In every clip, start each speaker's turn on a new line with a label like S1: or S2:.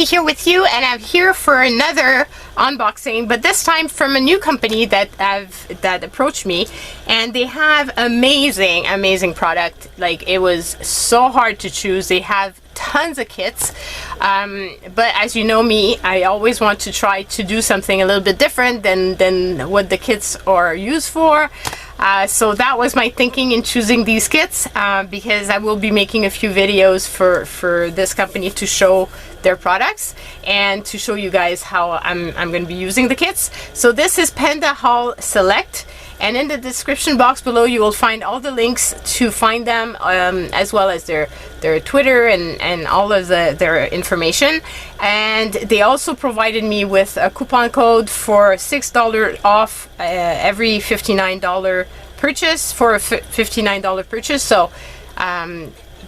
S1: Vicky here with you, and I'm here for another unboxing, but this time from a new company that approached me, and they have amazing product. Like, it was so hard to choose. They have tons of kits, but as you know me, I always want to try to do something a little bit different than what the kits are used for. So that was my thinking in choosing these kits, because I will be making a few videos for this company to show their products and to show you guys how I'm going to be using the kits. So this is Pandahall Select, and in the description box below you will find all the links to find them, as well as their Twitter and all of their information. And they also provided me with a coupon code for $6 off every $59 purchase, for a $59 purchase. So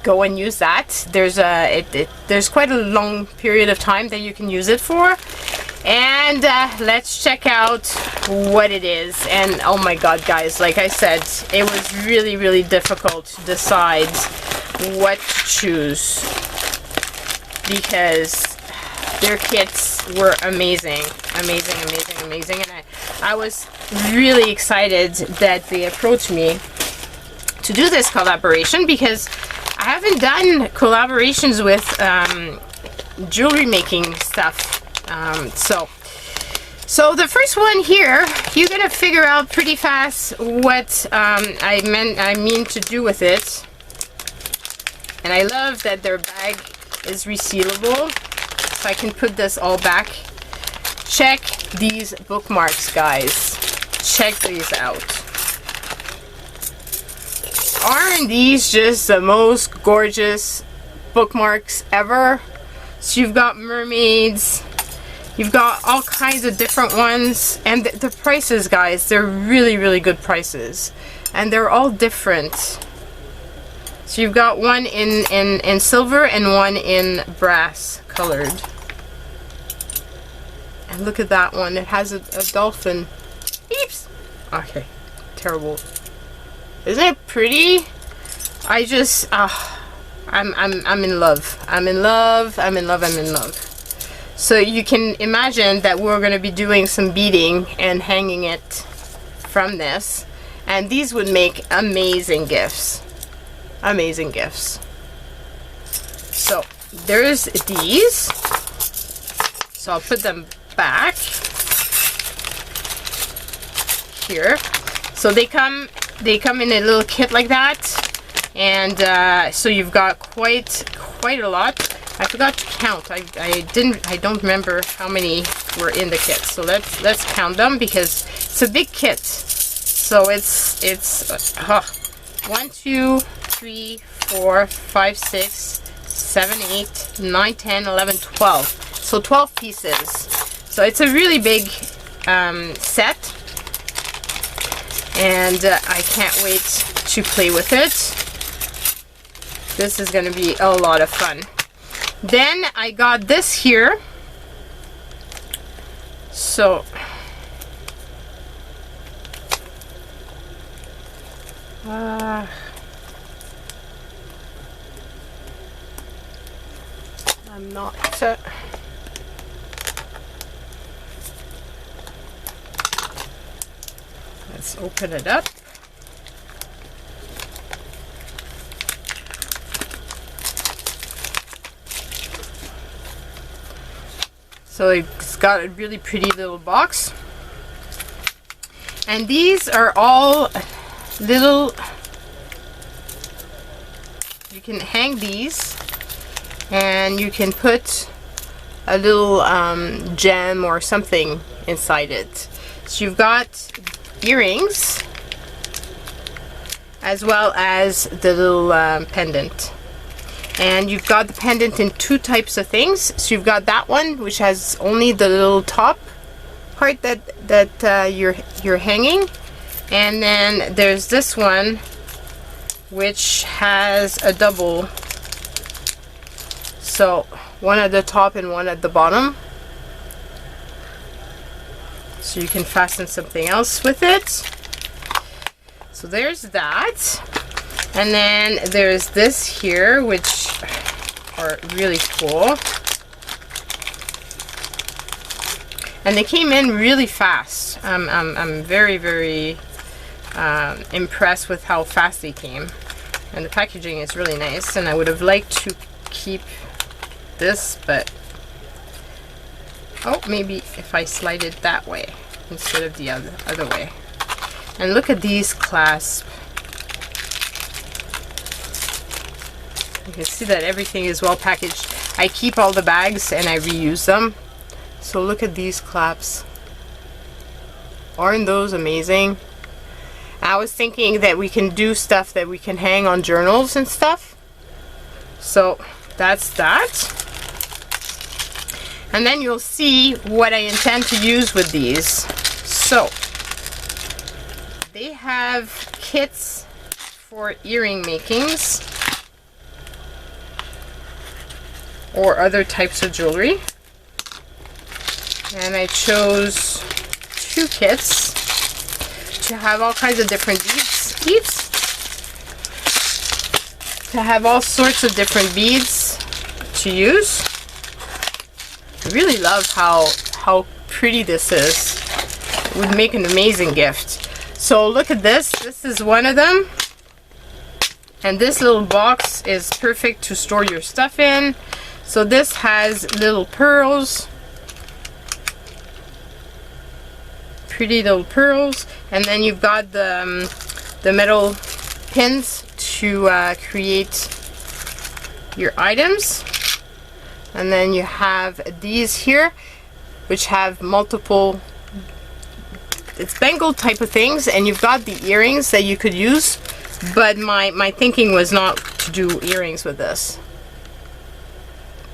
S1: go and use that. There's quite a long period of time that you can use it for. And let's check out what it is. And oh my god, guys, like I said, it was really difficult to decide what to choose, because their kits were amazing, and I was really excited that they approached me to do this collaboration, because I haven't done collaborations with jewelry making stuff. So the first one here, you're gonna figure out pretty fast what I mean to do with it. And I love that their bag is resealable, so I can put this all back. Check these bookmarks, guys. Check these out. Aren't these just the most gorgeous bookmarks ever? So you've got mermaids, you've got all kinds of different ones, and the prices, guys, they're really good prices, and they're all different. So you've got one in silver and one in brass colored. And look at that one, it has a dolphin. Beeps! Okay, terrible. Isn't it pretty? I just, I'm in love. I'm in love. So you can imagine that we're going to be doing some beading and hanging it from this, and these would make amazing gifts. So there's these. So I'll put them back here. So they come in a little kit like that, and so you've got quite a lot. I forgot to count. I don't remember how many were in the kit. So let's count them, because it's a big kit. So it's 1, 2, 3, 4, 5, 6, 7, 8, 9, 10, 11, 12. So 12 pieces. So it's a really big set. And I can't wait to play with it. This is going to be a lot of fun. Then I got this here. So I'm not let's open it up. So it's got a really pretty little box. And these are all little, you can hang these, and you can put a little gem or something inside it. So you've got earrings, as well as the little pendant. And you've got the pendant in two types of things. So you've got that one, which has only the little top part that you're hanging, and then there's this one, which has a double. So one at the top and one at the bottom. So you can fasten something else with it. So there's that. And then there's this here, which are really cool. and they came in really fast. I'm very, very impressed with how fast they came, and the packaging is really nice. And I would have liked to keep this, but oh, maybe if I slide it that way instead of the other way. And look at these clasps. You can see that everything is well packaged. I keep all the bags and I reuse them. So look at these clasps. Aren't those amazing? I was thinking that we can do stuff that we can hang on journals and stuff. So that's that. And then you'll see what I intend to use with these. So they have kits for earring makings or other types of jewelry. And I chose 2 kits to have all kinds of different beads. To have all sorts of different beads to use. I really love how pretty this is. It would make an amazing gift. So look at this. This is one of them. And this little box is perfect to store your stuff in. So this has little pearls. Pretty little pearls. And then you've got the metal pins to create your items. And then you have these here, which have multiple, it's bangle type of things, and you've got the earrings that you could use, but my thinking was not to do earrings with this.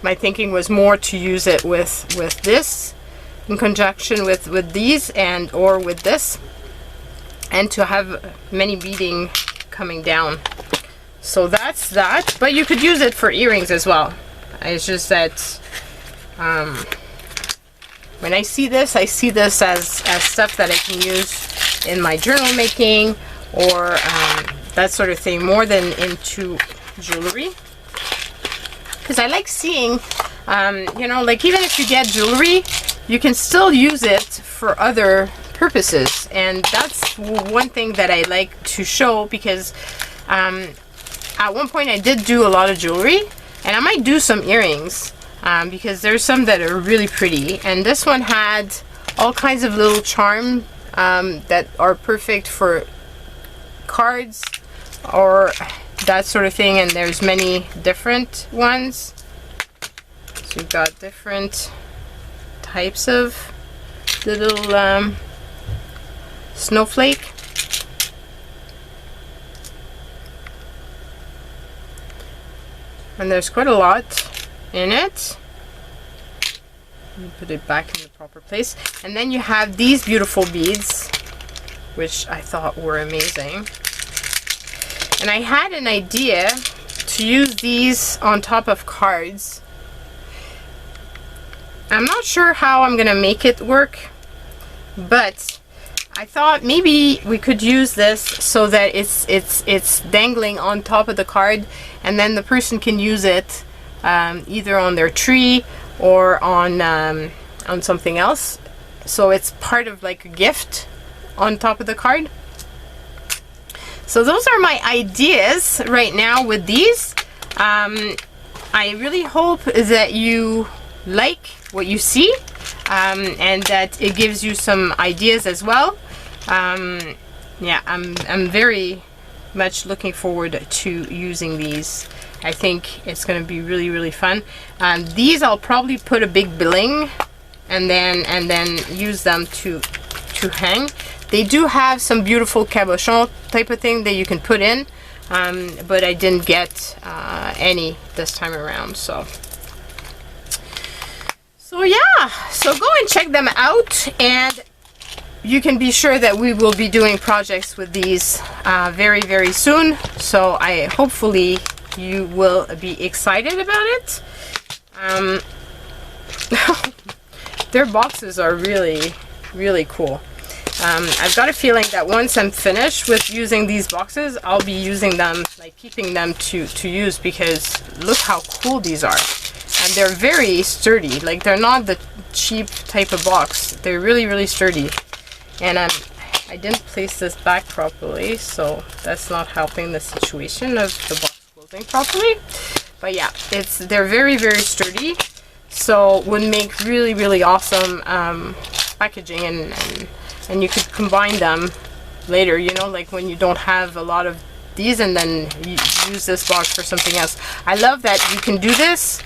S1: My thinking was more to use it with this in conjunction with these and or with this, and to have many beading coming down. So that's that, but you could use it for earrings as well. It's just that when I see this as stuff that I can use in my journal making or that sort of thing, more than into jewelry. Because I like seeing, you know, like even if you get jewelry, you can still use it for other purposes. And that's one thing that I like to show, because at one point I did do a lot of jewelry, and I might do some earrings because there's some that are really pretty. And this one had all kinds of little charm that are perfect for cards or that sort of thing, and there's many different ones. So you've got different types of little snowflake. And there's quite a lot in it. Let me put it back in the proper place. And then you have these beautiful beads, which I thought were amazing. And I had an idea to use these on top of cards. I'm not sure how I'm gonna make it work, but I thought maybe we could use this so that it's dangling on top of the card, and then the person can use it either on their tree or on something else. So it's part of like a gift on top of the card. So those are my ideas right now with these. I really hope that you like what you see and that it gives you some ideas as well. Yeah, I'm very much looking forward to using these. I think it's going to be really, really fun. These I'll probably put a big bling and then use them to hang. They do have some beautiful cabochon type of thing that you can put in, but I didn't get any this time around. So yeah, so go and check them out, and you can be sure that we will be doing projects with these very, very soon. So hopefully you will be excited about it. Their boxes are really, really cool. I've got a feeling that once I'm finished with using these boxes, I'll be using them, like keeping them to use, because look how cool these are. and they're very sturdy. Like, they're not the cheap type of box. They're really sturdy. And I didn't place this back properly, so that's not helping the situation of the box closing properly. But yeah, they're very sturdy, so would make really awesome packaging, and you could combine them later, you know, like when you don't have a lot of these, and then you use this box for something else. I love that you can do this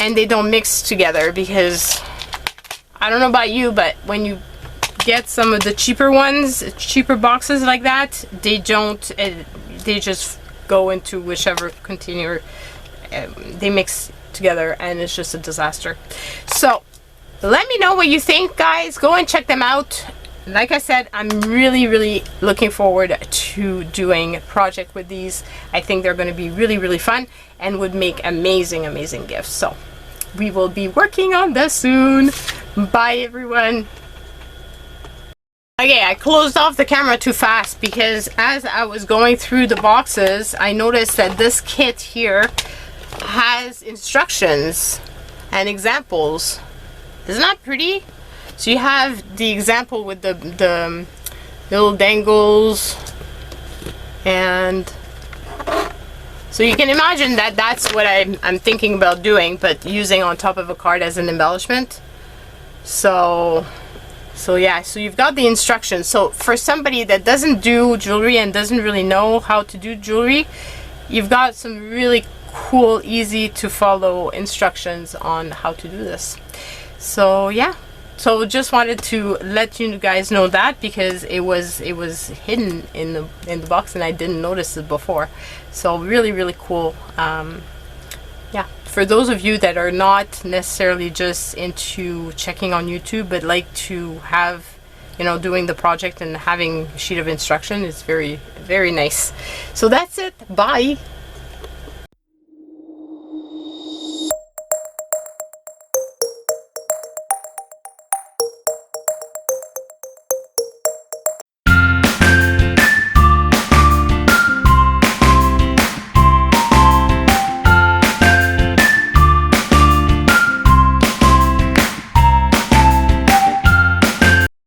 S1: and they don't mix together, because I don't know about you, but when you get some of the cheaper ones, cheaper boxes like that, they don't, they just go into whichever container, they mix together, and it's just a disaster. So let me know what you think, guys. Go and check them out. Like I said, I'm really looking forward to doing a project with these. I think they're going to be really fun and would make amazing gifts. So we will be working on this soon. Bye, everyone. Okay, I closed off the camera too fast, because as I was going through the boxes, I noticed that this kit here has instructions and examples. Isn't that pretty? So you have the example with the little dangles, and so you can imagine that that's what I'm thinking about doing, but using on top of a card as an embellishment. So yeah, so you've got the instructions. So for somebody that doesn't do jewelry and doesn't really know how to do jewelry, you've got some really cool, easy to follow instructions on how to do this. So yeah, so just wanted to let you guys know that, because it was hidden in the box and I didn't notice it before. So really cool. Yeah, for those of you that are not necessarily just into checking on YouTube, but like to have, you know, doing the project and having a sheet of instruction, is very nice. So that's it. Bye.